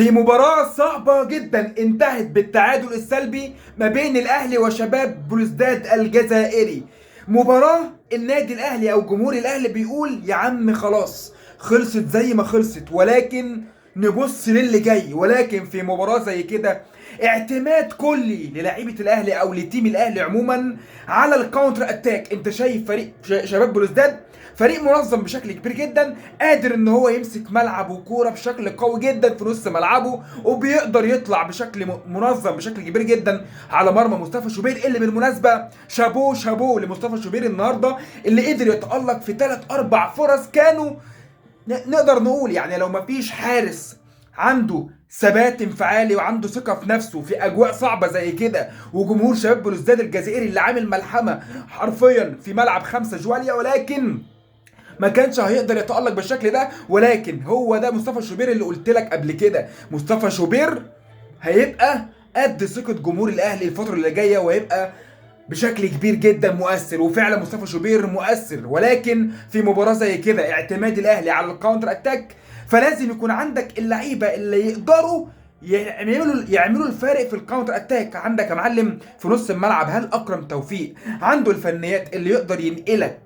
في مباراة صعبة جدا انتهت بالتعادل السلبي ما بين الاهلي وشباب بلوزداد الجزائري. مباراة النادي الاهلي او جمهور الاهلي بيقول يا عم خلاص خلصت زي ما خلصت، ولكن نبص للي جاي. ولكن في مباراة زي كده اعتماد كلي للاعيبة الاهلي او لتيم الاهلي عموما على الكاونتر اتاك. انت شايف فريق شباب بلوزداد فريق منظم بشكل كبير جدا، قادر ان هو يمسك ملعب وكوره بشكل قوي جدا في نص ملعبه، وبيقدر يطلع بشكل منظم بشكل كبير جدا على مرمى مصطفى شوبير، اللي بالمناسبه شابوه شابوه لمصطفى شوبير النهارده، اللي قدر يتالق في 3 4 فرص كانوا نقدر نقول يعني لو مفيش حارس عنده ثبات انفعالي وعنده ثقة في نفسه في أجواء صعبة زي كده، وجمهور شباب بلوزداد الجزائري اللي عامل ملحمة حرفيا في ملعب 5 جواليا، ولكن ما كانش هيقدر يتألق بالشكل ده. ولكن هو ده مصطفى شوبير اللي قلت لك قبل كده، مصطفى شوبير هيبقى قد ثقة جمهور الأهلي الفترة اللي جاية، وهيبقى بشكل كبير جدا مؤثر. وفعلا مصطفى شوبير مؤثر، ولكن في مباراة زي كده اعتماد الأهلي على الكاونتر أتاك، فلازم يكون عندك اللعيبة اللي يقدروا يعملوا الفارق في الكاونتر اتاك. عندك يا معلم في نص الملعب، هل اكرم توفيق عنده الفنيات اللي يقدر ينقلك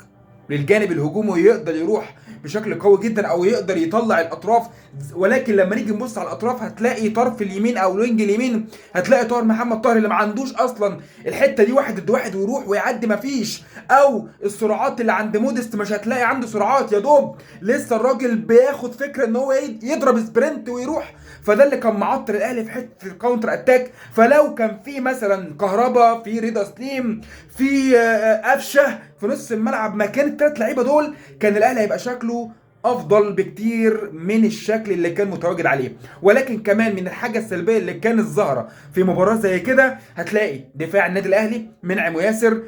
للجانب الهجومي ويقدر يروح بشكل قوي جدا، او يقدر يطلع الاطراف؟ ولكن لما نيجي نبص على الاطراف هتلاقي طرف اليمين او الوينج اليمين، هتلاقي طاهر محمد طاهر اللي ما عندوش اصلا الحته دي 1 ضد 1 ويروح ويعدي مفيش، او السرعات اللي عند مودست مش هتلاقي عنده سرعات، يا دوب لسه الراجل بياخد فكره ان هو يضرب سبرنت ويروح. فده اللي كان معطل الاهلي في حته الكاونتر اتاك. فلو كان في مثلا كهربا، في رضا سليم، في قفشه في نص الملعب مكان ال3 لعيبه دول، كان الاهلي هيبقى شكله افضل بكتير من الشكل اللي كان متواجد عليه. ولكن كمان من الحاجه السلبيه اللي كانت ظاهره في مباراه زي كده، هتلاقي دفاع النادي الاهلي منعم وياسر،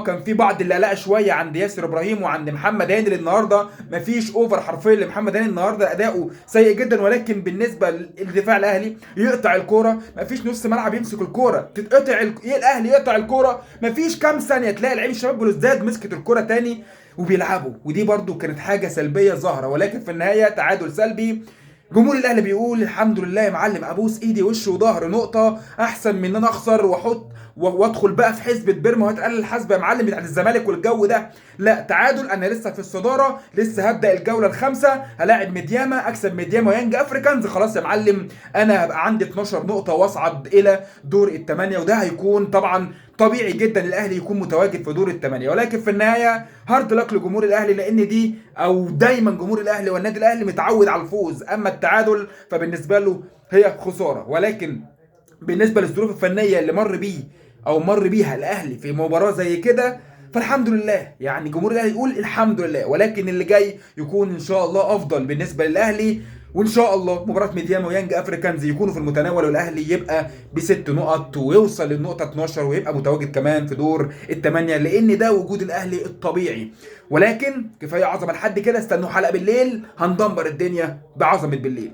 كان في بعض اللي قلق شويه عند ياسر ابراهيم وعند محمد هاني. النهارده مفيش اوفر حرفيا لمحمد هاني، النهارده اداؤه سيء جدا. ولكن بالنسبه للدفاع الاهلي يقطع الكوره، مفيش نص ملعب يمسك الكوره تتقطع ايه الاهلي يقطع الكوره، مفيش كام ثانيه تلاقي لعيب الشباب بلوزداد مسكت الكوره تاني وبيلعبوا. ودي برضو كانت حاجه سلبيه ظاهره، ولكن في النهايه تعادل سلبي. جمهور الاهلي بيقول الحمد لله يا معلم، ابوس ايدي وش وظهر، نقطه احسن من ان انا اخسر واحط وادخل بقى في حسبه بيرما وهتقلل الحسبه يا معلم بتاعت الزمالك والجو ده. لا، تعادل، انا لسه في الصداره، لسه هبدا الجوله الخامسه، هلاعب ميدياما، اكسب ميدياما ويانج افريكانز، خلاص يا معلم انا هبقى عندي 12 نقطه واصعد الى دور الثمانيه. وده هيكون طبعا طبيعي جدا الاهلي يكون متواجد في دور الثمانيه. ولكن في النهايه هارد لك لجمهور الاهلي، لان دي او دايما جمهور الاهلي والنادي الاهلي متعود على الفوز، اما التعادل فبالنسبه له هي خساره. ولكن بالنسبه للظروف الفنيه اللي مر بيها الاهلي في مباراه زي كده، فالحمد لله. يعني جمهور الاهلي يقول الحمد لله، ولكن اللي جاي يكون ان شاء الله افضل بالنسبه للاهلي. وان شاء الله مباراه ميدياما ويانج افريكانز يكونوا في المتناول، والاهلي يبقى ب6 نقط ويوصل للنقطه 12 ويبقى متواجد كمان في دور الثمانيه، لان ده وجود الاهلي الطبيعي. ولكن كفايه عظمه لحد كده، استنوا حلقه بالليل هندمر الدنيا بعظمه بالليل.